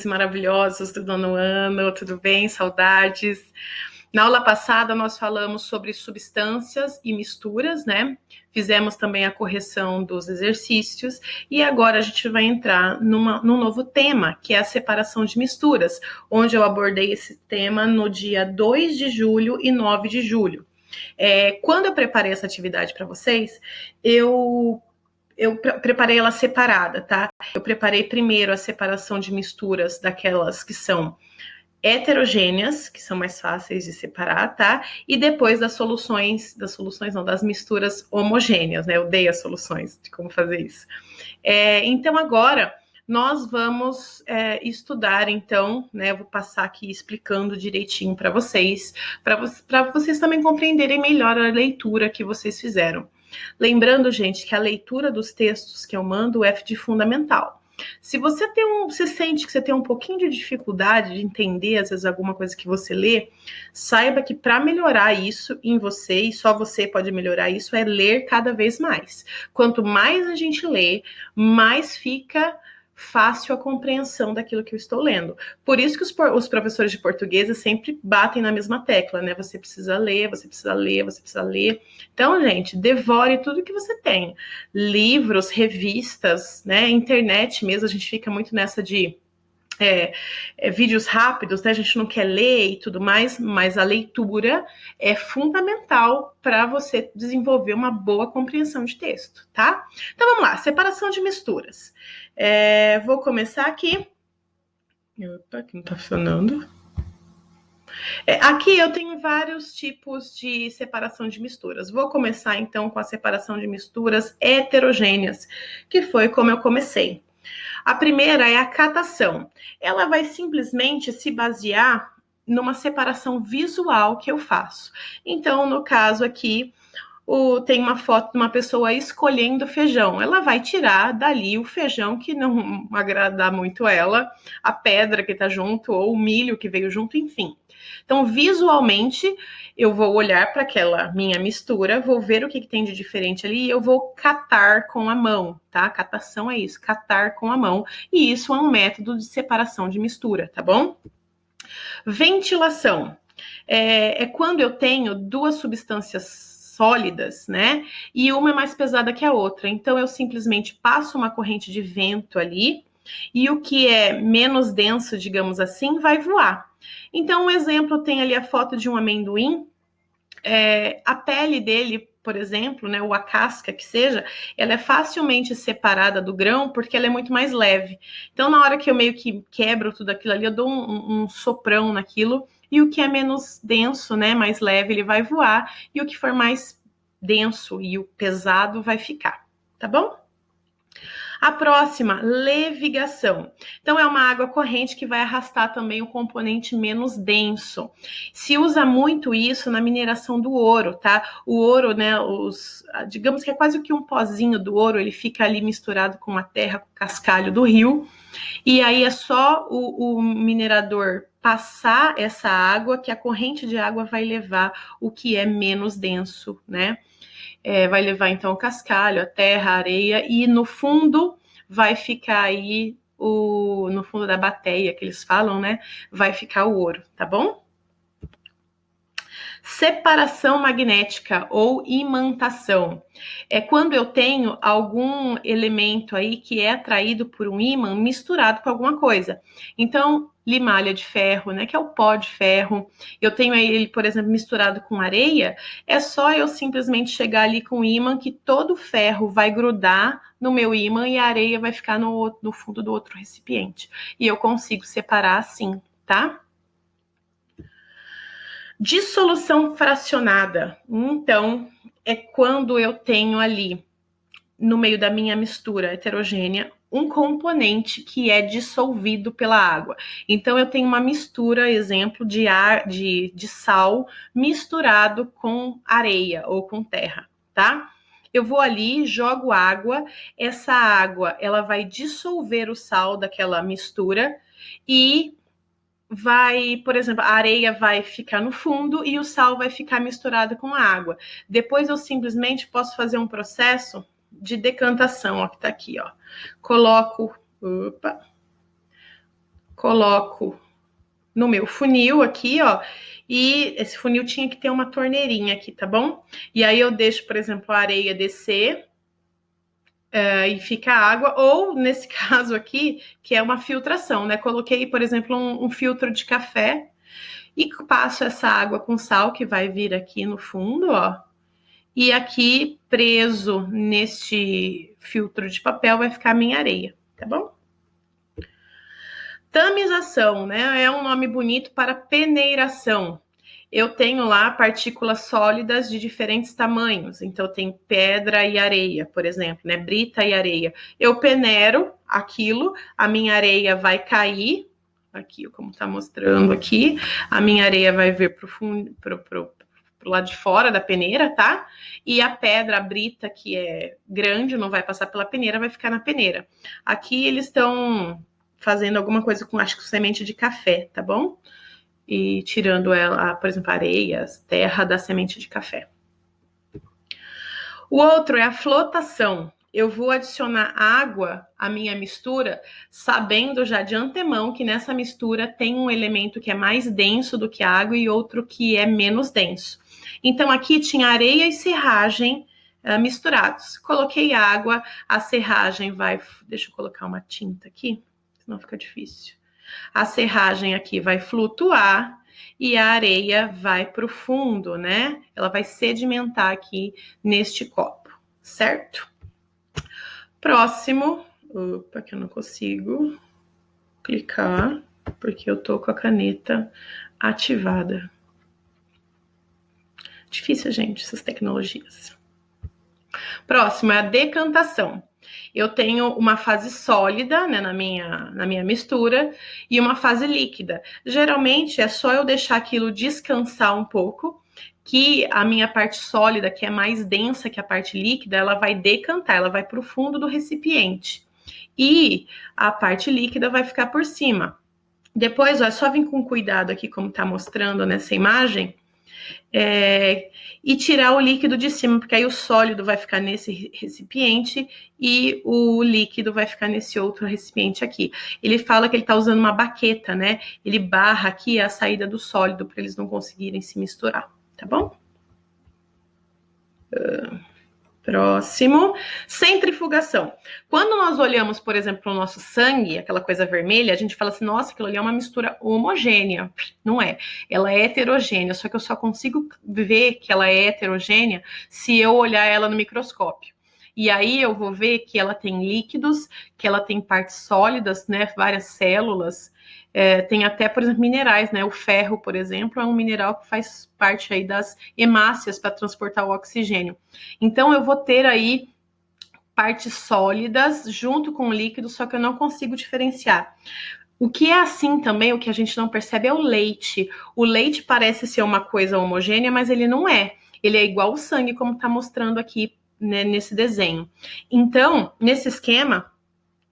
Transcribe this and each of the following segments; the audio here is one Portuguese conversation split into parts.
Maravilhosos do nono ano, tudo bem? Saudades. Na aula passada nós falamos sobre substâncias e misturas, né? Fizemos também a correção dos exercícios e agora a gente vai entrar num novo tema, que é a separação de misturas, onde eu abordei esse tema no dia 2 de julho e 9 de julho. Quando eu preparei essa atividade para vocês, eu preparei ela separada, tá? Eu preparei primeiro a separação de misturas daquelas que são heterogêneas, que são mais fáceis de separar, tá? E depois das misturas homogêneas, né? Eu dei as soluções de como fazer isso. Então agora nós vamos estudar, então, né? Eu vou passar aqui explicando direitinho para vocês também compreenderem melhor a leitura que vocês fizeram. Lembrando, gente, que a leitura dos textos que eu mando é de fundamental. Se você sente que você tem um pouquinho de dificuldade de entender, às vezes, alguma coisa que você lê, saiba que para melhorar isso em você, e só você pode melhorar isso, é ler cada vez mais. Quanto mais a gente lê, mais fica fácil a compreensão daquilo que eu estou lendo. Por isso que os professores de português sempre batem na mesma tecla, né? Você precisa ler, você precisa ler, você precisa ler. Então, gente, devore tudo que você tem. Livros, revistas, né? Internet mesmo, a gente fica muito nessa de vídeos rápidos, né? A gente não quer ler e tudo mais, mas a leitura é fundamental para você desenvolver uma boa compreensão de texto, tá? Então vamos lá, separação de misturas. Vou começar aqui. Opa, aqui não tá funcionando. Aqui eu tenho vários tipos de separação de misturas. Vou começar então com a separação de misturas heterogêneas, que foi como eu comecei. A primeira é a catação. Ela vai simplesmente se basear numa separação visual que eu faço. Então, no caso aqui, tem uma foto de uma pessoa escolhendo feijão. Ela vai tirar dali o feijão que não agrada muito ela, a pedra que está junto, ou o milho que veio junto, enfim. Então, visualmente, eu vou olhar para aquela minha mistura, vou ver o que tem de diferente ali e eu vou catar com a mão, tá? Catação é isso, catar com a mão. E isso é um método de separação de mistura, tá bom? Ventilação. É quando eu tenho duas substâncias sólidas, né? E uma é mais pesada que a outra. Então, eu simplesmente passo uma corrente de vento ali e o que é menos denso, digamos assim, vai voar. Então, um exemplo, tem ali a foto de um amendoim, a pele dele, por exemplo, né, ou a casca que seja, ela é facilmente separada do grão porque ela é muito mais leve. Então, na hora que eu meio que quebro tudo aquilo ali, eu dou um soprão naquilo, e o que é menos denso, né, mais leve, ele vai voar, e o que for mais denso e o pesado vai ficar, tá bom? A próxima, levigação. Então, é uma água corrente que vai arrastar também o componente menos denso. Se usa muito isso na mineração do ouro, tá? O ouro, né, digamos que é quase que um pozinho do ouro, ele fica ali misturado com a terra, com o cascalho do rio, e aí é só o minerador passar essa água que a corrente de água vai levar o que é menos denso, né? Vai levar então o cascalho, a terra, a areia, e no fundo vai ficar aí no fundo da bateia que eles falam, né? Vai ficar o ouro, tá bom? Separação magnética ou imantação. É quando eu tenho algum elemento aí que é atraído por um ímã misturado com alguma coisa. Então, limalha de ferro, né, que é o pó de ferro, eu tenho ele, por exemplo, misturado com areia, é só eu simplesmente chegar ali com o ímã que todo o ferro vai grudar no meu ímã e a areia vai ficar no fundo do outro recipiente. E eu consigo separar assim, tá? Dissolução fracionada. Então, é quando eu tenho ali, no meio da minha mistura heterogênea, um componente que é dissolvido pela água. Então, eu tenho uma mistura, exemplo, de sal misturado com areia ou com terra, tá? Eu vou ali, jogo água, essa água, ela vai dissolver o sal daquela mistura e por exemplo, a areia vai ficar no fundo e o sal vai ficar misturado com a água. Depois eu simplesmente posso fazer um processo de decantação, ó, que tá aqui, ó. Coloco coloco no meu funil aqui, ó. E esse funil tinha que ter uma torneirinha aqui, tá bom? E aí eu deixo, por exemplo, a areia descer e fica água, ou nesse caso aqui, que é uma filtração, né? Coloquei, por exemplo, um filtro de café e passo essa água com sal que vai vir aqui no fundo, ó. E aqui, preso neste filtro de papel, vai ficar a minha areia, tá bom? Tamização, né? É um nome bonito para peneiração. Eu tenho lá partículas sólidas de diferentes tamanhos. Então, tem pedra e areia, por exemplo, né? Brita e areia. Eu peneiro aquilo, a minha areia vai cair. Aqui, como está mostrando aqui, a minha areia vai vir para o fundo, pro lado de fora da peneira, tá? E a pedra, a brita, que é grande, não vai passar pela peneira, vai ficar na peneira. Aqui eles estão fazendo alguma coisa com, acho que semente de café, tá bom? E tirando ela, por exemplo, areias, terra da semente de café. O outro é a flotação. Eu vou adicionar água à minha mistura, sabendo já de antemão que nessa mistura tem um elemento que é mais denso do que a água e outro que é menos denso. Então aqui tinha areia e serragem misturados. Coloquei água, a serragem vai... Deixa eu colocar uma tinta aqui, senão fica difícil. A serragem aqui vai flutuar e a areia vai para o fundo, né? Ela vai sedimentar aqui neste copo, certo? Próximo, opa, que eu não consigo clicar, porque eu tô com a caneta ativada. Difícil, gente, essas tecnologias. Próximo é a decantação. Eu tenho uma fase sólida, né, na minha mistura e uma fase líquida. Geralmente é só eu deixar aquilo descansar um pouco, que a minha parte sólida, que é mais densa que a parte líquida, ela vai decantar, ela vai para o fundo do recipiente. E a parte líquida vai ficar por cima. Depois, ó, é só vir com cuidado aqui, como está mostrando nessa imagem, e tirar o líquido de cima, porque aí o sólido vai ficar nesse recipiente e o líquido vai ficar nesse outro recipiente aqui. Ele fala que ele está usando uma baqueta, né? Ele barra aqui a saída do sólido para eles não conseguirem se misturar, tá bom? Próximo, centrifugação. Quando nós olhamos, por exemplo, o nosso sangue, aquela coisa vermelha, a gente fala assim, nossa, aquilo ali é uma mistura homogênea. Não é. Ela é heterogênea, só que eu só consigo ver que ela é heterogênea se eu olhar ela no microscópio. E aí eu vou ver que ela tem líquidos, que ela tem partes sólidas, né, várias células, tem até, por exemplo, minerais, né? O ferro, por exemplo, é um mineral que faz parte aí das hemácias para transportar o oxigênio. Então, eu vou ter aí partes sólidas junto com o líquido, só que eu não consigo diferenciar. O que é assim também, o que a gente não percebe é o leite. O leite parece ser uma coisa homogênea, mas ele não é. Ele é igual o sangue, como está mostrando aqui, né, nesse desenho. Então, nesse esquema,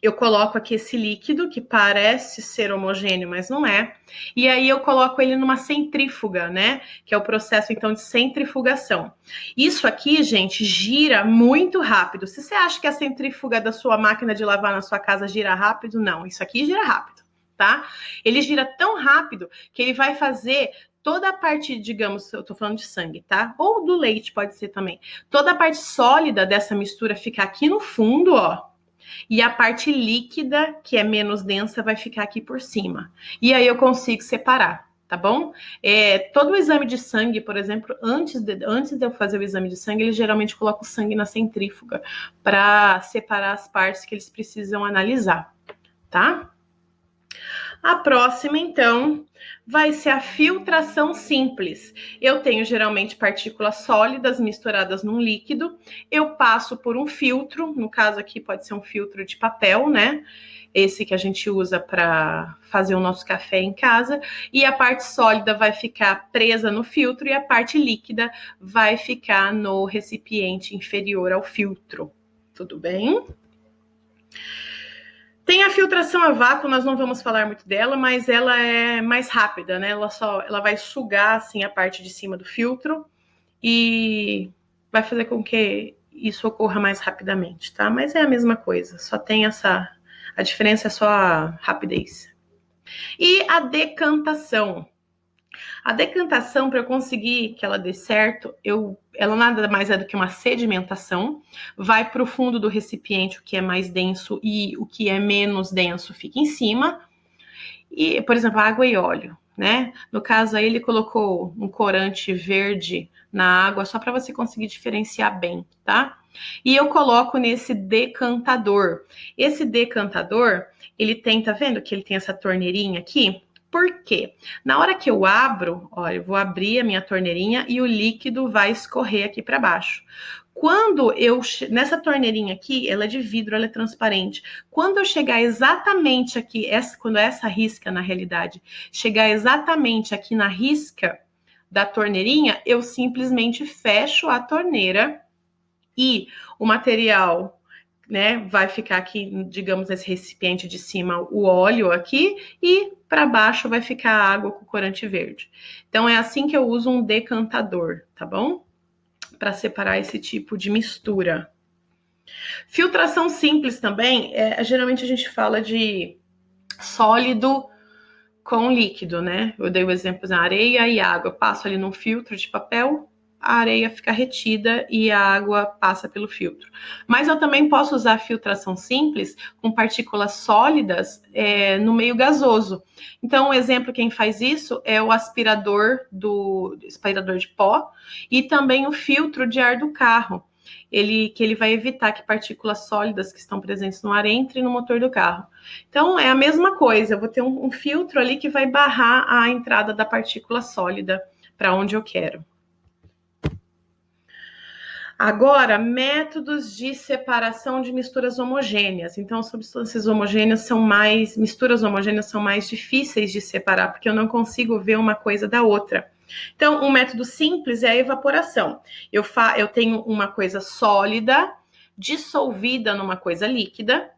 eu coloco aqui esse líquido que parece ser homogêneo, mas não é. E aí eu coloco ele numa centrífuga, né? Que é o processo, então, de centrifugação. Isso aqui, gente, gira muito rápido. Se você acha que a centrífuga da sua máquina de lavar na sua casa gira rápido, não. Isso aqui gira rápido, tá? Ele gira tão rápido que ele vai fazer toda a parte, digamos, eu tô falando de sangue, tá? Ou do leite, pode ser também. Toda a parte sólida dessa mistura fica aqui no fundo, ó. E a parte líquida, que é menos densa, vai ficar aqui por cima. E aí eu consigo separar, tá bom? Todo o exame de sangue, por exemplo, antes de eu fazer o exame de sangue, eles geralmente colocam o sangue na centrífuga para separar as partes que eles precisam analisar, tá? A próxima, então, vai ser a filtração simples. Eu tenho geralmente partículas sólidas misturadas num líquido, eu passo por um filtro, no caso aqui pode ser um filtro de papel, né? Esse que a gente usa para fazer o nosso café em casa, e a parte sólida vai ficar presa no filtro e a parte líquida vai ficar no recipiente inferior ao filtro. Tudo bem? Tem a filtração a vácuo, nós não vamos falar muito dela, mas ela é mais rápida, né? Ela vai sugar assim a parte de cima do filtro e vai fazer com que isso ocorra mais rapidamente, tá? Mas é a mesma coisa, só tem a diferença é só a rapidez. E a decantação. A decantação, para eu conseguir que ela dê certo, ela nada mais é do que uma sedimentação. Vai para o fundo do recipiente, o que é mais denso, e o que é menos denso fica em cima. E, por exemplo, água e óleo, né? No caso aí, ele colocou um corante verde na água, só para você conseguir diferenciar bem, tá? E eu coloco nesse decantador. Esse decantador, ele tem, tá vendo que ele tem essa torneirinha aqui? Por quê? Na hora que eu abro, olha, eu vou abrir a minha torneirinha e o líquido vai escorrer aqui para baixo. Nessa torneirinha aqui, ela é de vidro, ela é transparente. Quando eu chegar exatamente aqui, quando essa risca, na realidade, chegar exatamente aqui na risca da torneirinha, eu simplesmente fecho a torneira e o material, né, vai ficar aqui, digamos, nesse recipiente de cima, o óleo aqui, e para baixo vai ficar a água com corante verde. Então, é assim que eu uso um decantador, tá bom? Para separar esse tipo de mistura. Filtração simples também, geralmente a gente fala de sólido com líquido, né? Eu dei o exemplo da areia e água. Eu passo ali num filtro de papel, a areia fica retida e a água passa pelo filtro. Mas eu também posso usar filtração simples com partículas sólidas no meio gasoso. Então, um exemplo, quem faz isso é o aspirador de pó e também o filtro de ar do carro. Ele vai evitar que partículas sólidas que estão presentes no ar entrem no motor do carro. Então, é a mesma coisa, eu vou ter um filtro ali que vai barrar a entrada da partícula sólida para onde eu quero. Agora, métodos de separação de misturas homogêneas. Então, substâncias homogêneas misturas homogêneas são mais difíceis de separar, porque eu não consigo ver uma coisa da outra. Então, um método simples é a evaporação. Eu tenho uma coisa sólida dissolvida numa coisa líquida,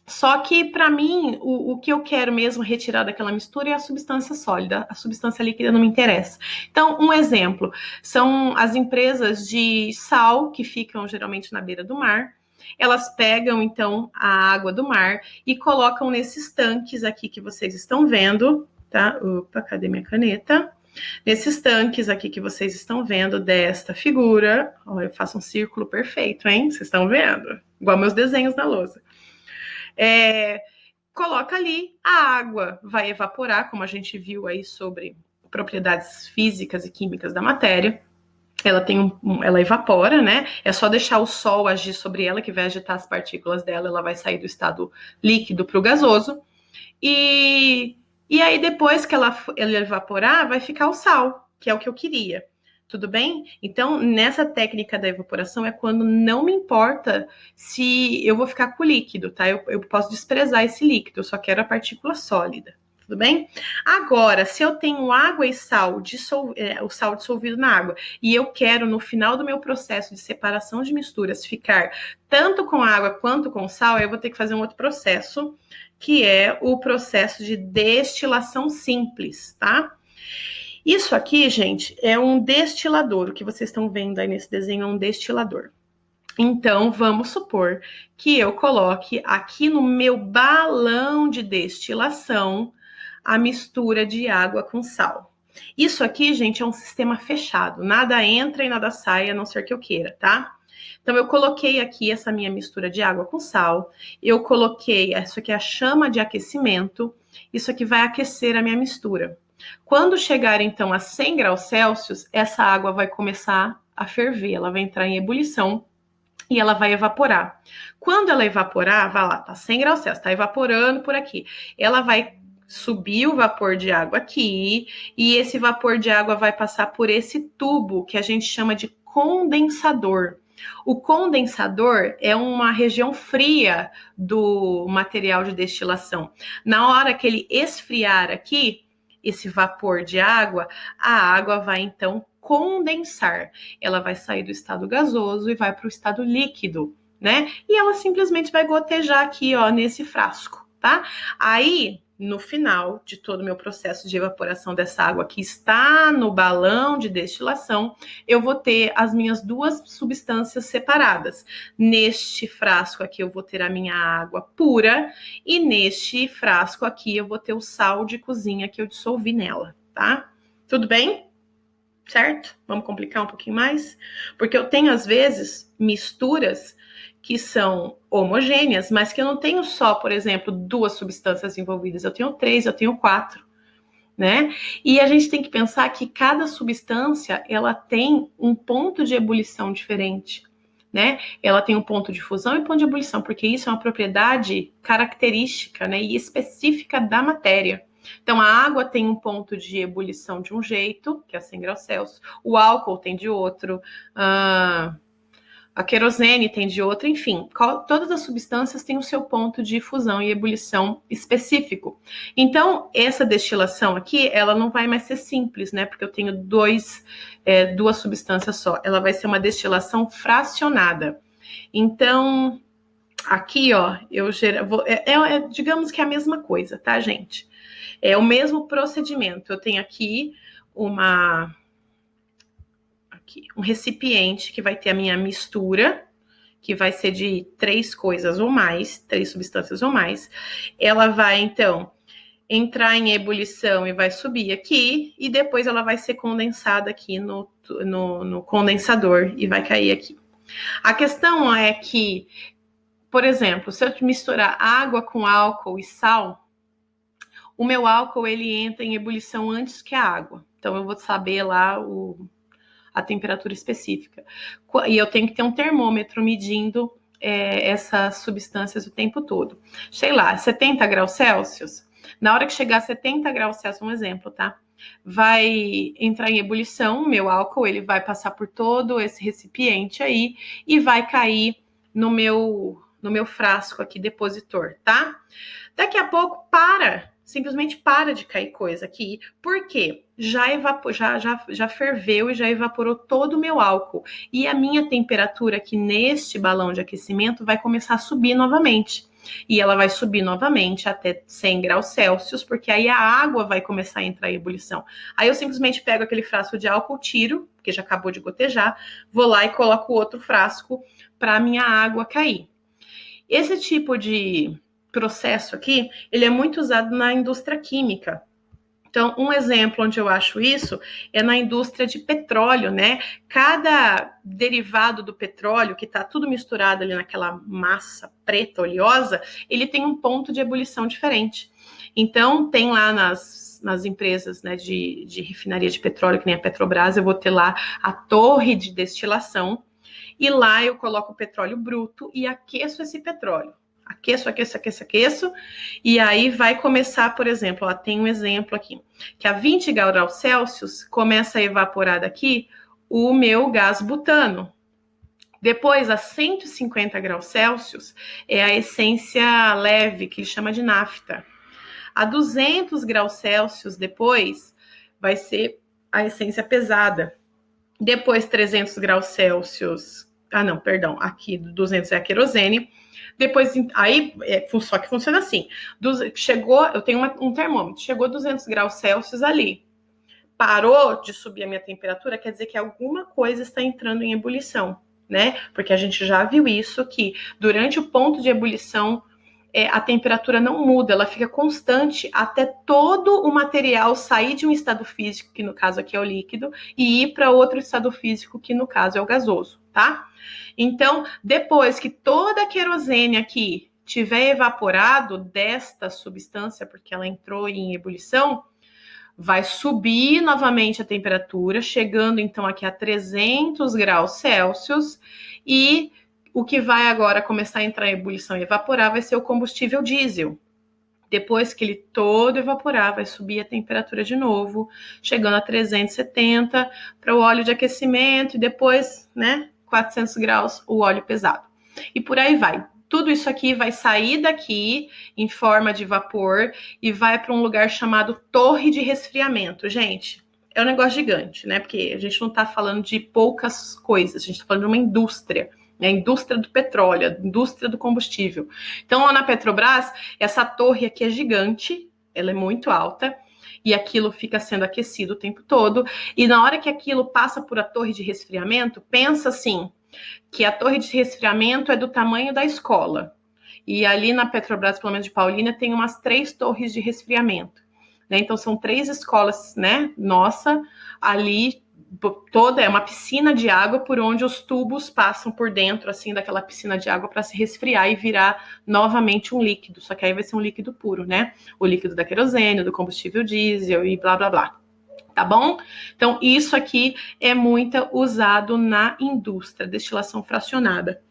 só que, para mim, o que eu quero mesmo retirar daquela mistura é a substância sólida. A substância líquida não me interessa. Então, um exemplo são as empresas de sal que ficam geralmente na beira do mar. Elas pegam, então, a água do mar e colocam nesses tanques aqui que vocês estão vendo, tá? Opa, cadê minha caneta? Nesses tanques aqui que vocês estão vendo desta figura. Ó, eu faço um círculo perfeito, hein? Vocês estão vendo? Igual meus desenhos na lousa. Coloca ali, a água vai evaporar, como a gente viu aí sobre propriedades físicas e químicas da matéria. Ela evapora, né? É só deixar o sol agir sobre ela, que vai agitar as partículas dela, ela vai sair do estado líquido para o gasoso. E aí, depois que ela evaporar, vai ficar o sal, que é o que eu queria. Tudo bem? Então, nessa técnica da evaporação é quando não me importa se eu vou ficar com o líquido, tá? Eu posso desprezar esse líquido, eu só quero a partícula sólida. Tudo bem? Agora, se eu tenho água e sal, o sal dissolvido na água, e eu quero, no final do meu processo de separação de misturas, ficar tanto com água quanto com sal, eu vou ter que fazer um outro processo, que é o processo de destilação simples, tá? Isso aqui, gente, é um destilador. O que vocês estão vendo aí nesse desenho é um destilador. Então, vamos supor que eu coloque aqui no meu balão de destilação a mistura de água com sal. Isso aqui, gente, é um sistema fechado. Nada entra e nada sai, a não ser que eu queira, tá? Então, eu coloquei aqui essa minha mistura de água com sal. Eu coloquei, isso aqui é a chama de aquecimento. Isso aqui vai aquecer a minha mistura. Quando chegar, então, a 100 graus Celsius, essa água vai começar a ferver, ela vai entrar em ebulição e ela vai evaporar. Quando ela evaporar, vai lá, tá 100 graus Celsius, tá evaporando por aqui. Ela vai subir o vapor de água aqui e esse vapor de água vai passar por esse tubo que a gente chama de condensador. O condensador é uma região fria do material de destilação. Na hora que ele esfriar aqui, esse vapor de água, a água vai então condensar. Ela vai sair do estado gasoso e vai para o estado líquido, né? E ela simplesmente vai gotejar aqui, ó, nesse frasco, tá? Aí, no final de todo o meu processo de evaporação dessa água que está no balão de destilação, eu vou ter as minhas duas substâncias separadas. Neste frasco aqui eu vou ter a minha água pura e neste frasco aqui eu vou ter o sal de cozinha que eu dissolvi nela, tá? Tudo bem? Certo? Vamos complicar um pouquinho mais? Porque eu tenho, às vezes, misturas que são homogêneas, mas que eu não tenho só, por exemplo, duas substâncias envolvidas. Eu tenho 3, eu tenho 4, né? E a gente tem que pensar que cada substância, ela tem um ponto de ebulição diferente, né? Ela tem um ponto de fusão e ponto de ebulição, porque isso é uma propriedade característica, né, e específica da matéria. Então, a água tem um ponto de ebulição de um jeito, que é 100 graus Celsius, o álcool tem de outro, a querosene tem de outro, enfim, todas as substâncias têm o seu ponto de fusão e ebulição específico. Então, essa destilação aqui, ela não vai mais ser simples, né? Porque eu tenho duas substâncias só. Ela vai ser uma destilação fracionada. Então, aqui, ó, digamos que é a mesma coisa, tá, gente? É o mesmo procedimento. Eu tenho aqui um recipiente que vai ter a minha mistura, que vai ser de 3 coisas ou mais, 3 substâncias ou mais. Ela vai, então, entrar em ebulição e vai subir aqui, e depois ela vai ser condensada aqui no condensador e vai cair aqui. A questão é que, por exemplo, se eu misturar água com álcool e sal, o meu álcool ele entra em ebulição antes que a água. Então eu vou saber lá a temperatura específica. E eu tenho que ter um termômetro medindo essas substâncias o tempo todo. Sei lá, 70 graus Celsius. Na hora que chegar a 70 graus Celsius, um exemplo, tá? Vai entrar em ebulição, o meu álcool ele vai passar por todo esse recipiente aí e vai cair no meu frasco aqui depositor, tá? Daqui a pouco simplesmente para de cair coisa aqui. Por quê? Já ferveu e já evaporou todo o meu álcool. E a minha temperatura aqui neste balão de aquecimento vai começar a subir novamente. E ela vai subir novamente até 100 graus Celsius, porque aí a água vai começar a entrar em ebulição. Aí eu simplesmente pego aquele frasco de álcool, tiro, porque já acabou de gotejar, vou lá e coloco outro frasco para a minha água cair. Esse tipo de processo aqui, ele é muito usado na indústria química. Então, um exemplo onde eu acho isso é na indústria de petróleo, né? Cada derivado do petróleo, que está tudo misturado ali naquela massa preta, oleosa, ele tem um ponto de ebulição diferente. Então, tem lá nas empresas, né, de refinaria de petróleo, que nem a Petrobras, eu vou ter lá a torre de destilação, e lá eu coloco o petróleo bruto e aqueço esse petróleo. Aqueço, e aí vai começar, por exemplo, ó, tem um exemplo aqui, que a 20 graus Celsius começa a evaporar daqui o meu gás butano. Depois, a 150 graus Celsius, é a essência leve, que ele chama de nafta. A 200 graus Celsius, depois, vai ser a essência pesada. Depois, 300 graus Celsius, aqui 200 é a querosene. Depois, aí, só que funciona assim. Eu tenho um termômetro, chegou 200 graus Celsius ali. Parou de subir a minha temperatura, quer dizer que alguma coisa está entrando em ebulição, né? Porque a gente já viu isso, que durante o ponto de ebulição, a temperatura não muda, ela fica constante até todo o material sair de um estado físico, que no caso aqui é o líquido, e ir para outro estado físico, que no caso é o gasoso, tá? Então, depois que toda a querosene aqui tiver evaporado desta substância, porque ela entrou em ebulição, vai subir novamente a temperatura, chegando então aqui a 300 graus Celsius, e o que vai agora começar a entrar em ebulição e evaporar vai ser o combustível diesel. Depois que ele todo evaporar, vai subir a temperatura de novo, chegando a 370 para o óleo de aquecimento e depois, né, 400 graus o óleo pesado. E por aí vai. Tudo isso aqui vai sair daqui em forma de vapor e vai para um lugar chamado torre de resfriamento. Gente, é um negócio gigante, né? Porque a gente não está falando de poucas coisas, a gente está falando de uma indústria. A indústria do petróleo, a indústria do combustível. Então, lá na Petrobras, essa torre aqui é gigante, ela é muito alta, e aquilo fica sendo aquecido o tempo todo, e na hora que aquilo passa por a torre de resfriamento, pensa assim, que a torre de resfriamento é do tamanho da escola, e ali na Petrobras, pelo menos de Paulínia, tem umas 3 torres de resfriamento, né? Então são 3 escolas, né, nossa, ali toda é uma piscina de água por onde os tubos passam por dentro, assim, daquela piscina de água para se resfriar e virar novamente um líquido, só que aí vai ser um líquido puro, né? O líquido da querosene, do combustível diesel e blá, blá, blá. Tá bom? Então, isso aqui é muito usado na indústria, destilação fracionada.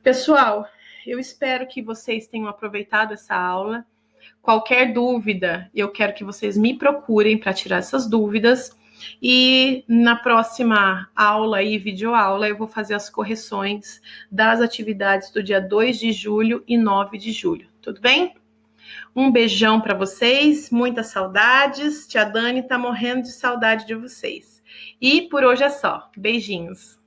Pessoal, eu espero que vocês tenham aproveitado essa aula. Qualquer dúvida, eu quero que vocês me procurem para tirar essas dúvidas. E na próxima aula e videoaula, eu vou fazer as correções das atividades do dia 2 de julho e 9 de julho. Tudo bem? Um beijão para vocês, muitas saudades. Tia Dani tá morrendo de saudade de vocês. E por hoje é só. Beijinhos.